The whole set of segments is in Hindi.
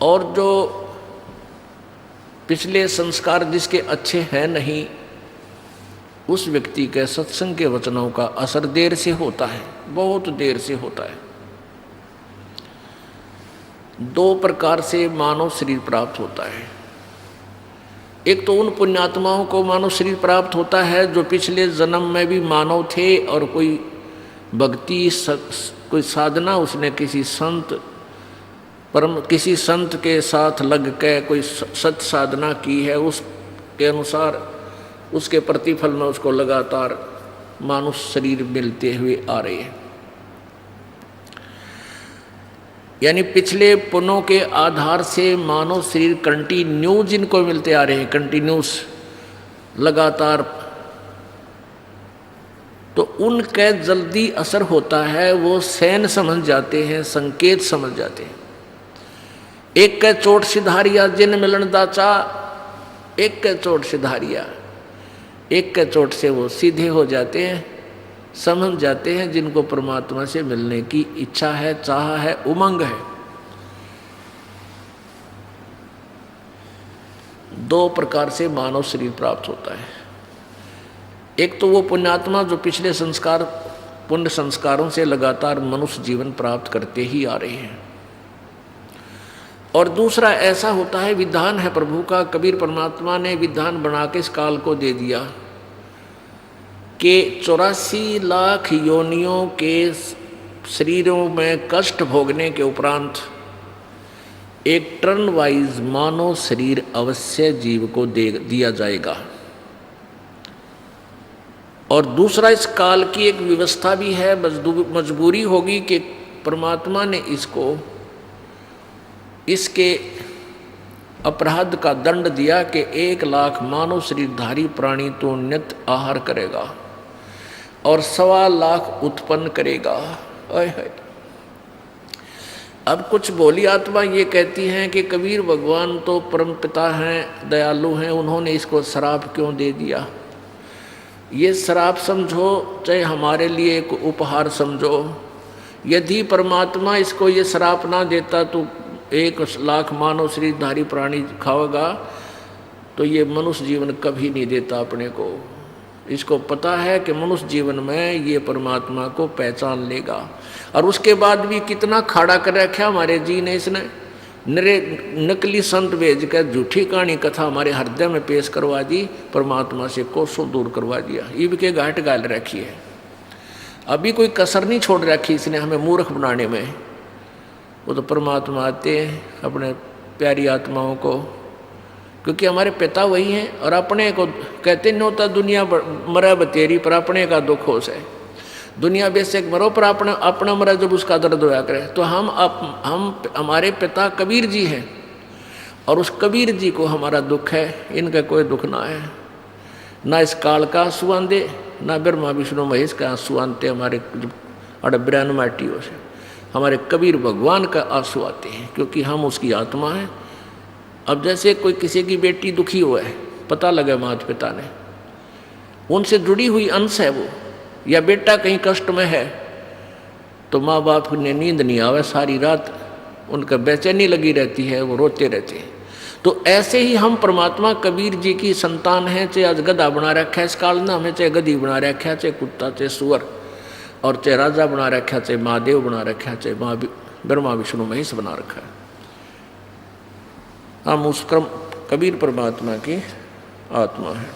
और जो पिछले संस्कार जिसके अच्छे हैं नहीं, उस व्यक्ति के सत्संग के वचनों का असर देर से होता है, बहुत देर से होता है। 2 प्रकार से मानव शरीर प्राप्त होता है। एक तो उन पुण्यात्माओं को मानव शरीर प्राप्त होता है जो पिछले जन्म में भी मानव थे और कोई भक्ति कोई साधना उसने किसी संत के साथ लग के कोई सत साधना की है, उसके अनुसार उसके प्रतिफल में उसको लगातार मानव शरीर मिलते हुए आ रहे हैं। यानी पिछले पुण्यों के आधार से मानव शरीर कंटिन्यू जिनको मिलते आ रहे हैं, कंटिन्यूस लगातार, तो उनका जल्दी असर होता है। वो सैन समझ जाते हैं, संकेत समझ जाते हैं। एक के चोट सिधारिया जिन मिलन दाचा, एक के चोट सिधारिया, एक के चोट से वो सीधे हो जाते हैं, समझ जाते हैं जिनको परमात्मा से मिलने की इच्छा है, चाह है, उमंग है। 2 प्रकार से मानव शरीर प्राप्त होता है। एक तो वो पुण्यात्मा जो पिछले पुण्य संस्कारों से लगातार मनुष्य जीवन प्राप्त करते ही आ रहे हैं, और दूसरा ऐसा होता है, विधान है प्रभु का, कबीर परमात्मा ने विधान बना के इस काल को दे दिया कि 84 लाख योनियों के शरीरों में कष्ट भोगने के उपरांत एक टर्न वाइज मानव शरीर अवश्य जीव को दिया जाएगा। और दूसरा, इस काल की एक व्यवस्था भी है, मजबूरी होगी कि परमात्मा ने इसके अपराध का दंड दिया कि 1 लाख मानव शरीरधारी प्राणी तो नित्य आहार करेगा और 1.25 लाख उत्पन्न करेगा। अब कुछ भोली आत्मा ये कहती हैं कि कबीर भगवान तो परम पिता हैं, दयालु हैं, उन्होंने इसको श्राप क्यों दे दिया। ये श्राप समझो चाहे हमारे लिए एक उपहार समझो। यदि परमात्मा इसको ये श्राप ना देता तो 1 लाख मानव शरीरधारी प्राणी खाओगा, तो ये मनुष्य जीवन कभी नहीं देता अपने को। इसको पता है कि मनुष्य जीवन में ये परमात्मा को पहचान लेगा। और उसके बाद भी कितना खाड़ा कर रखा हमारे जी ने, इसने नकली संत भेज कर झूठी कहानी कथा हमारे हृदय में पेश करवा दी, परमात्मा से कोसों दूर करवा दिया। ईब के घाट गाल रखी है, अभी कोई कसर नहीं छोड़ रखी इसने हमें मूर्ख बनाने में। वो तो परमात्मा आते हैं अपने प्यारी आत्माओं को, क्योंकि हमारे पिता वही हैं। और अपने को कहते नहीं होता दुनिया मरा बतेरी, पर अपने का दुख होश है। दुनिया बेशक मरो पर अपना मरा जब उसका दर्द होया करे। तो हम हमारे पिता कबीर जी हैं, और उस कबीर जी को हमारा दुख है, इनका कोई दुख ना है। ना इस काल का आंसू आंदे, ना ब्रह्मा विष्णु महेश का आंसू आनते हमारे अड़ब्रन माटियों से। हमारे कबीर भगवान का आंसू आते हैं, क्योंकि हम उसकी आत्मा हैं। अब जैसे कोई किसी की बेटी दुखी हुआ है, पता लगा माता पिता ने, उनसे जुड़ी हुई अंश है वो, या बेटा कहीं कष्ट में है, तो माँ बाप ने नींद नहीं आवे, सारी रात उनका बेचैनी लगी रहती है, वो रोते रहते हैं। तो ऐसे ही हम परमात्मा कबीर जी की संतान हैं। चाहे आज गधा बना रखा है इस काल ने हमें, चाहे गधी बना रखा है, चाहे कुत्ता, चाहे सुअर, और चाहे राजा बना रखा है, चाहे महादेव बना रखा है, चाहे ब्रह्मा विष्णु महेश बना रखा है। हम उस कबीर परमात्मा की आत्मा है।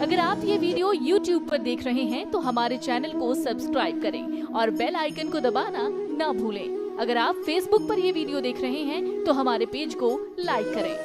अगर आप ये वीडियो YouTube पर देख रहे हैं तो हमारे चैनल को सब्सक्राइब करें और बेल आइकन को दबाना ना भूलें। अगर आप Facebook पर ये वीडियो देख रहे हैं तो हमारे पेज को लाइक करें।